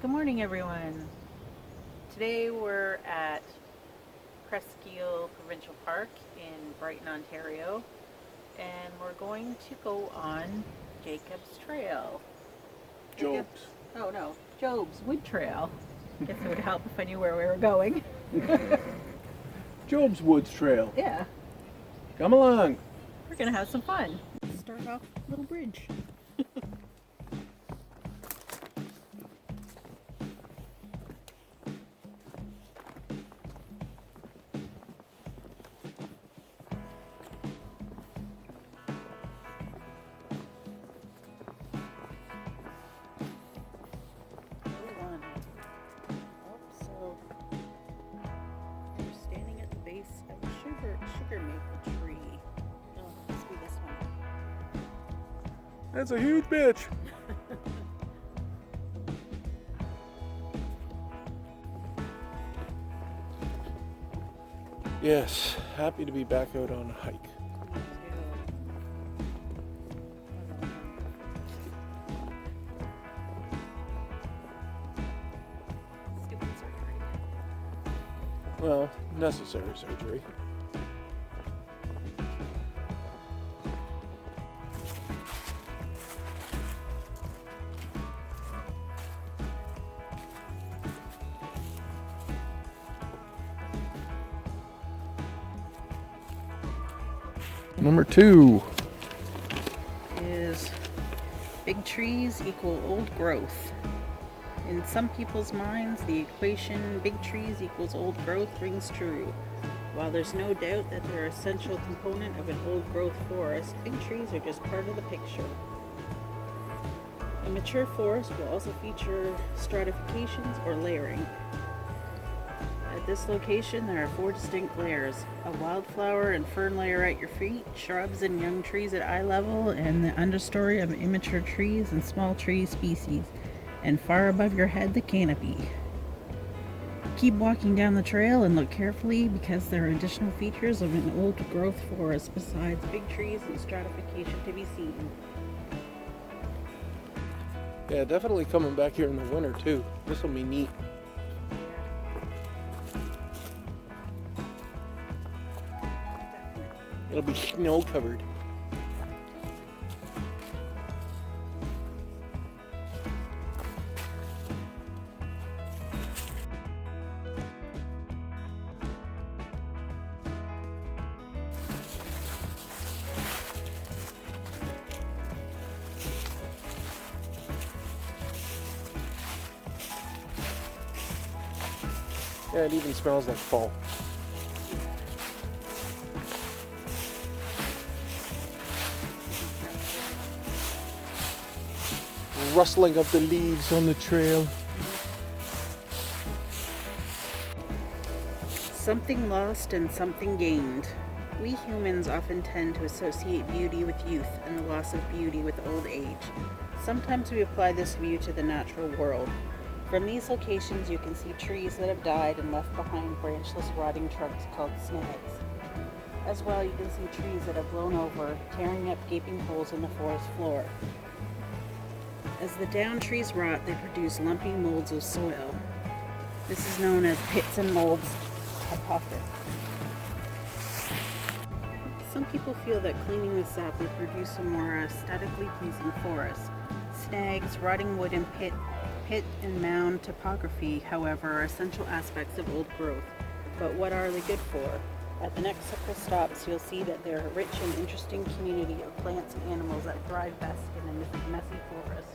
Good morning, everyone. Today we're at Presqu'Ile Provincial Park in Brighton, Ontario, and we're going to go on Jacob's Trail. Job's. Oh no, Job's Wood Trail. Guess it would help if I knew where we were going. Job's Woods Trail. Yeah, Come along. we're gonna have some fun. Start off with a little bridge. So we're standing at the base of a sugar maple tree. Oh, must be this one. That's a huge bitch. Yes, happy to be back out on a hike. Stupid surgery. Well, necessary surgery. Number 2. Is big trees equal old growth. In some people's minds, the equation big trees equals old growth rings true. While there's no doubt that they're an essential component of an old growth forest, big trees are just part of the picture. A mature forest will also feature stratifications or layering. At this location, there are 4 distinct layers: a wildflower and fern layer at your feet, shrubs and young trees at eye level, and the understory of immature trees and small tree species, and far above your head, the canopy. Keep walking down the trail and look carefully because there are additional features of an old growth forest besides big trees and stratification to be seen. Yeah, definitely coming back here in the winter too. This will be neat. It'll be snow covered. Yeah, it even smells like fall. Rustling of the leaves on the trail. Something lost and something gained. We humans often tend to associate beauty with youth and the loss of beauty with old age. Sometimes we apply this view to the natural world. From these locations, you can see trees that have died and left behind branchless, rotting trunks called snags. As well, you can see trees that have blown over, tearing up gaping holes in the forest floor. As the downed trees rot, they produce lumpy molds of soil. This is known as pits and molds hypothesis. Some people feel that cleaning this up would produce a more aesthetically pleasing forest. Snags, rotting wood, and pit and mound topography, however, are essential aspects of old growth. But what are they good for? At the next couple stops, you'll see that they're a rich and interesting community of plants and animals that thrive best in a messy forest.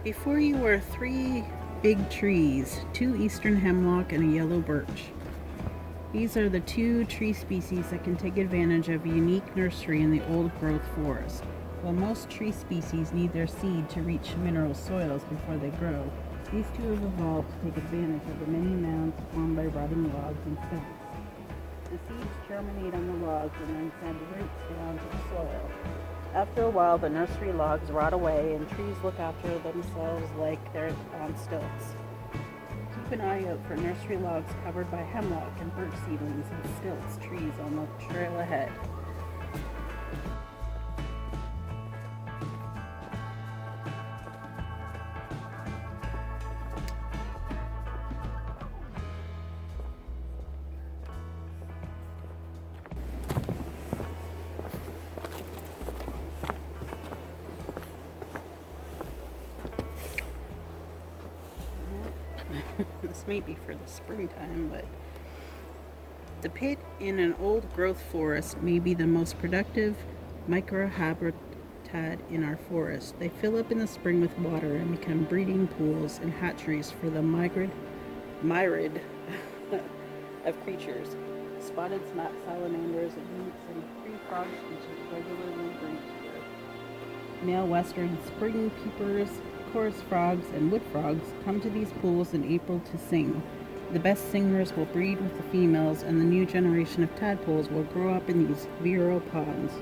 Before you are 3 big trees, 2 eastern hemlock and a yellow birch. These are the 2 tree species that can take advantage of a unique nursery in the old growth forest. While most tree species need their seed to reach mineral soils before they grow, these 2 have evolved to take advantage of the many mounds formed by rotting logs and stumps. The seeds germinate on the logs and then send roots down to the soil. After a while, the nursery logs rot away and trees look after themselves like they're on stilts. Keep an eye out for nursery logs covered by hemlock and birch seedlings and stilts trees on the trail ahead. This may be for the springtime, but the pit in an old growth forest may be the most productive microhabitat in our forest. They fill up in the spring with water and become breeding pools and hatcheries for the myriad of creatures. Spotted salamanders and newts and 3 frog species regularly breed here. Male western spring peepers, chorus frogs, and wood frogs come to these pools in April to sing. The best singers will breed with the females, and the new generation of tadpoles will grow up in these virile ponds.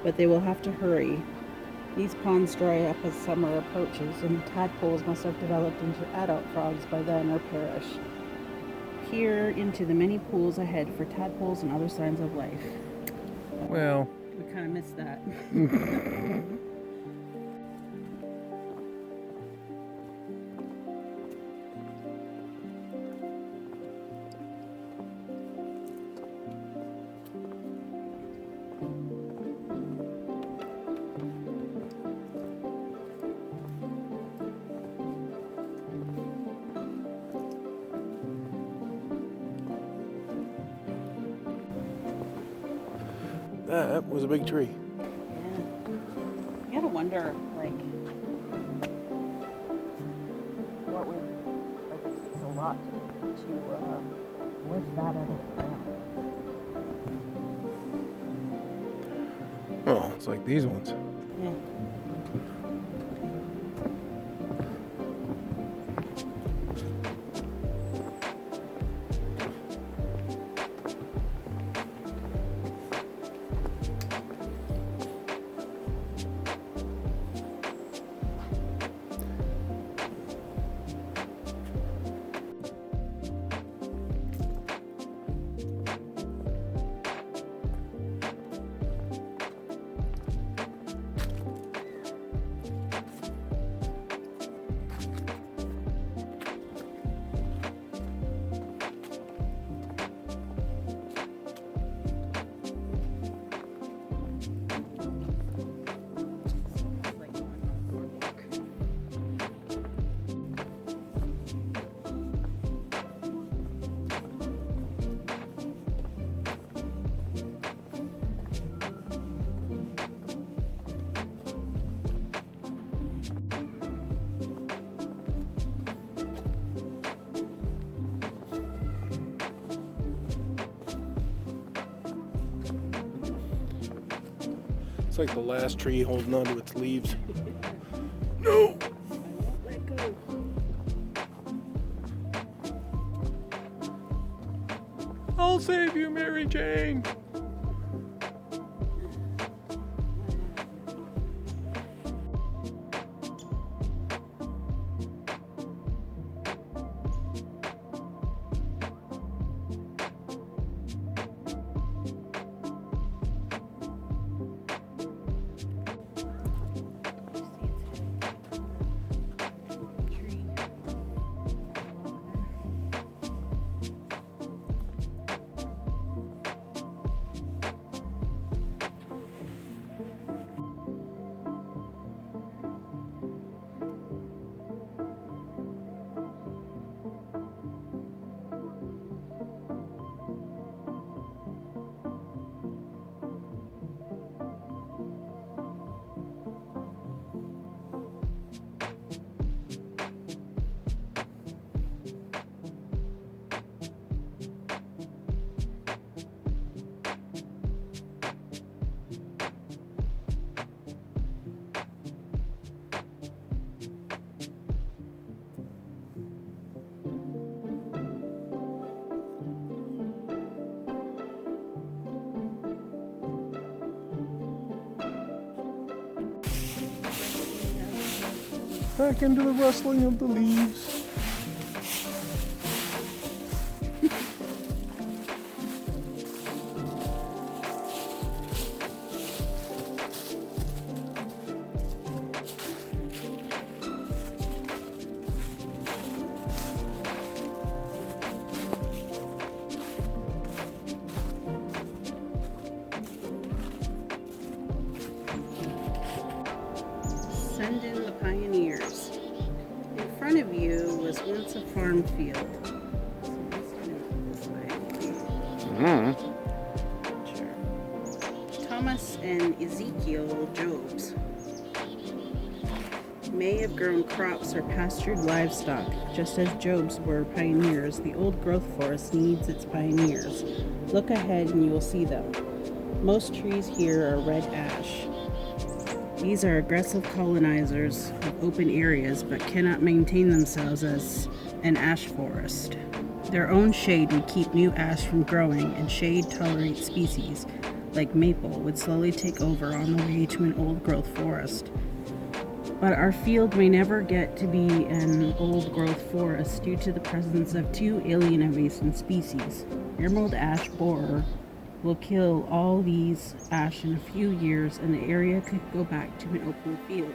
But they will have to hurry. These ponds dry up as summer approaches, and the tadpoles must have developed into adult frogs by then or perish. Peer into the many pools ahead for tadpoles and other signs of life. Well, We kind of missed that. that was a big tree. Yeah. You gotta wonder, like, what would, like, it's a lot to lift that out of the ground. Oh, it's like these ones. Yeah. It's like the last tree holding onto its leaves. No! I won't let go. I'll save you, Mary Jane! back into the rustling of the leaves. Send in the pioneers. In front of you was once a farm field. So let's do it this way. Sure. Thomas and Ezekiel Jobs may have grown crops or pastured livestock. Just as Jobs were pioneers, the old growth forest needs its pioneers. Look ahead and you will see them. Most trees here are red ash. These are aggressive colonizers of open areas but cannot maintain themselves as an ash forest. Their own shade would keep new ash from growing, and shade-tolerant species like maple would slowly take over on the way to an old-growth forest. But our field may never get to be an old-growth forest due to the presence of two alien invasive species. Emerald ash borer will kill all these ash in a few years, and the area could go back to an open field.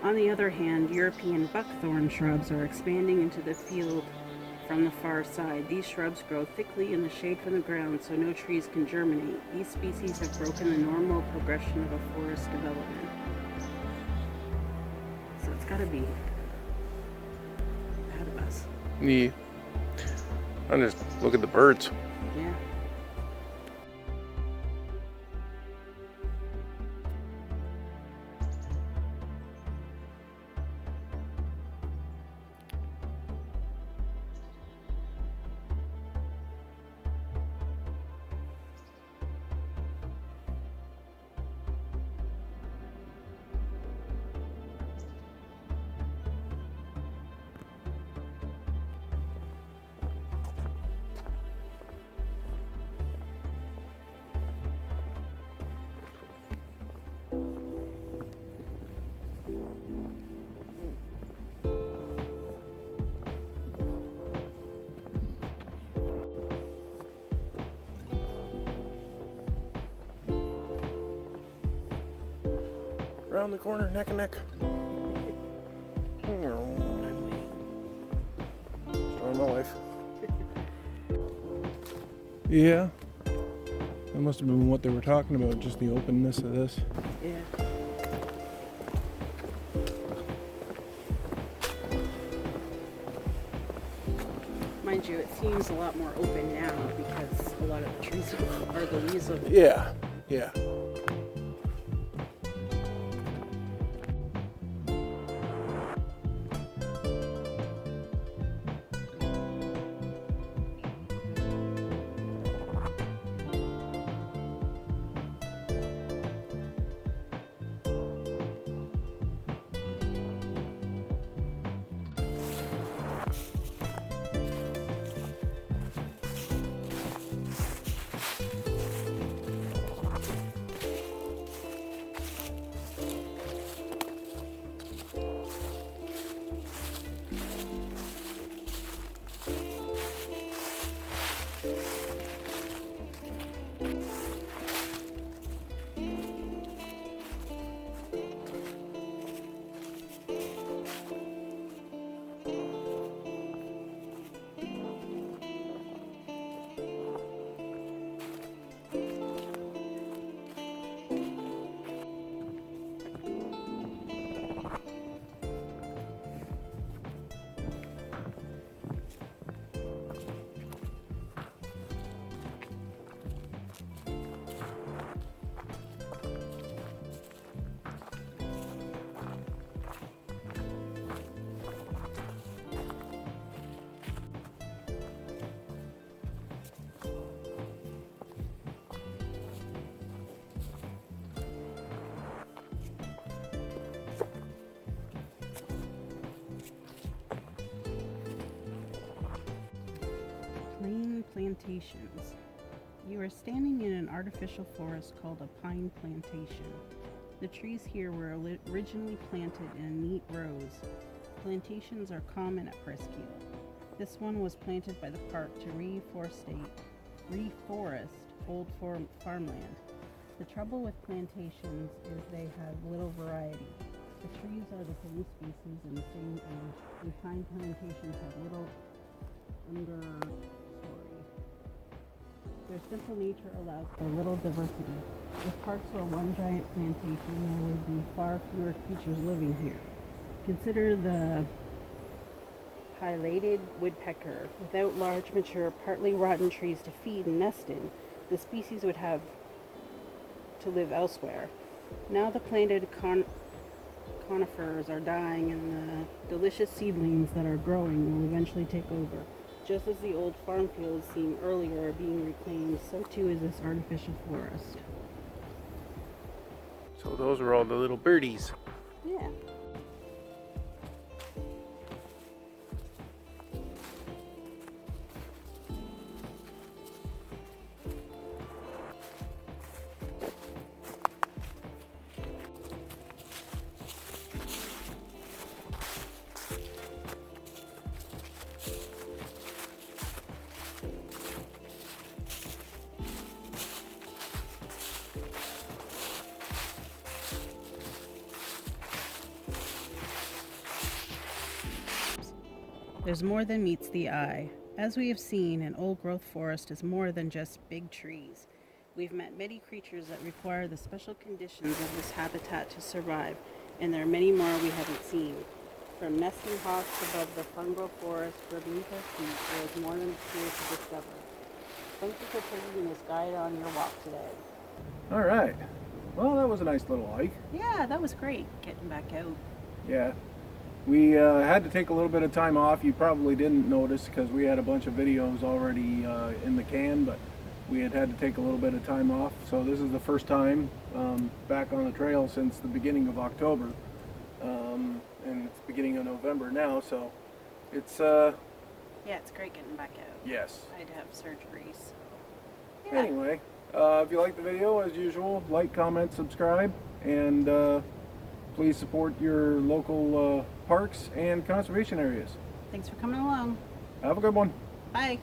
On the other hand, European buckthorn shrubs are expanding into the field from the far side. These shrubs grow thickly in the shade from the ground, so no trees can germinate. These species have broken the normal progression of a forest development. So it's gotta be ahead of us. Yeah. I just look at the birds. Yeah. Around the corner, neck and neck. Story of my life. Yeah. That must have been what they were talking about, just the openness of this. Yeah. Mind you, it seems a lot more open now because a lot of the trees are the leaves of it. Yeah, yeah. Plantations. You are standing in an artificial forest called a pine plantation. The trees here were originally planted in neat rows. Plantations are common at Presqu'Ile. This one was planted by the park to reforest old farmland. The trouble with plantations is they have little variety. The trees are the same species and the same age, and pine plantations have little understory. Their simple nature allows for little diversity. If parks were one giant plantation, there would be far fewer creatures living here. Consider the pileated woodpecker. Without large, mature, partly rotten trees to feed and nest in, the species would have to live elsewhere. Now the planted conifers are dying, and the delicious seedlings that are growing will eventually take over. Just as the old farm fields seen earlier are being reclaimed, so too is this artificial forest. So those are all the little birdies. Yeah. There's more than meets the eye. As we have seen, an old-growth forest is more than just big trees. We've met many creatures that require the special conditions of this habitat to survive, and there are many more we haven't seen. From nesting hawks above the fungal forest beneath our feet, there is more than here to discover. Thank you for taking this guide on your walk today. All right. Well, that was a nice little hike. Yeah, that was great, getting back out. Yeah. We had to take a little bit of time off. You probably didn't notice because we had a bunch of videos already in the can, but we had to take a little bit of time off. So this is the first time back on the trail since the beginning of October. And it's beginning of November now, so it's... Yeah, it's great getting back out. Yes. I had to have surgery, so... Yeah. Anyway, if you like the video, as usual, like, comment, subscribe, and please support your local parks and conservation areas. Thanks for coming along. Have a good one. Bye.